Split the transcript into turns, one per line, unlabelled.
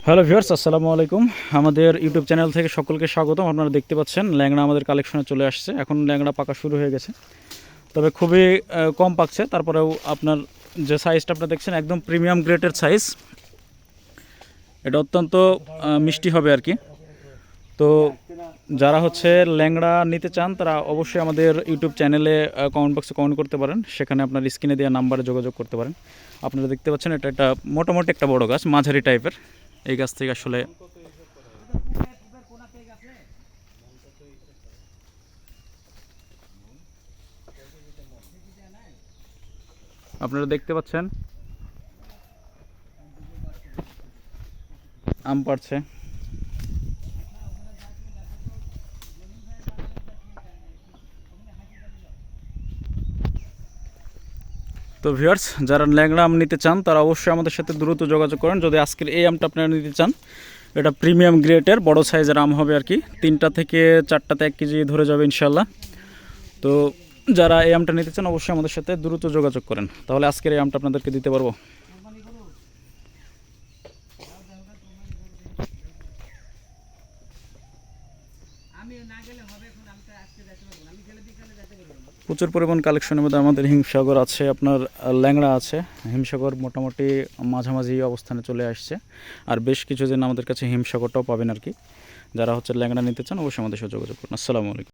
Hello viewers, আসসালামু আলাইকুম। আমাদের ইউটিউব চ্যানেল থেকে সকলকে স্বাগতম। আপনারা দেখতে পাচ্ছেন ল্যাংড়া আমাদের কালেকশনে চলে আসছে। এখন ল্যাংড়া পাকা শুরু হয়ে গেছে, তবে খুবই কম পাকছে। তারপরেও আপনার যে সাইজটা আপনারা দেখছেন একদম প্রিমিয়াম গ্রেডের সাইজ। এটা অত্যন্ত মিষ্টি হবে আর কি। তো যারা হচ্ছে ল্যাংড়া নিতে চান তারা অবশ্যই আমাদের ইউটিউব চ্যানেলে কমেন্ট বক্সে কমেন্ট করতে পারেন। সেখানে আপনার স্ক্রিনে দেওয়া নাম্বারে যোগাযোগ করতে পারেন। আপনারা দেখতে পাচ্ছেন এটা একটা মোটামুটি একটা বড় গাছ, মাঝারি টাইপের। এই গাছ থেকে আসলে আপনারা দেখতে পাচ্ছেন আম পাড়ছে। তো ভিউয়ার্স, যারা ল্যাংড়া আম নিতে চান তারা অবশ্যই আমাদের সাথে দ্রুত যোগাযোগ করেন। যদি আজকের এই আমটা আপনারা নিতে চান, এটা প্রিমিয়াম গ্রেডের বড় সাইজের আম হবে আর কি। 3টা থেকে 4টাতে 1 কেজি ধরে যাবে ইনশাল্লাহ। তো যারা এই আমটা নিতে চান অবশ্যই আমাদের সাথে দ্রুত যোগাযোগ করেন, তাহলে আজকের এই আমটা আপনাদেরকে দিতে পারবো। প্রচুর পরিমাণ কালেকশনের মধ্যে আমাদের হিমসাগর আছে, আপনার ল্যাংড়া আছে। হিমসাগর মোটামুটি মাঝামাঝি অবস্থানে চলে আসছে, আর বেশ কিছুদিন আমাদের কাছে হিমসাগরটাও পাবেন আর কি। যারা হচ্ছে ল্যাংড়া নিতে চান অবশ্যই আমাদের সাথে যোগাযোগ করুন। আসসালামু আলাইকুম।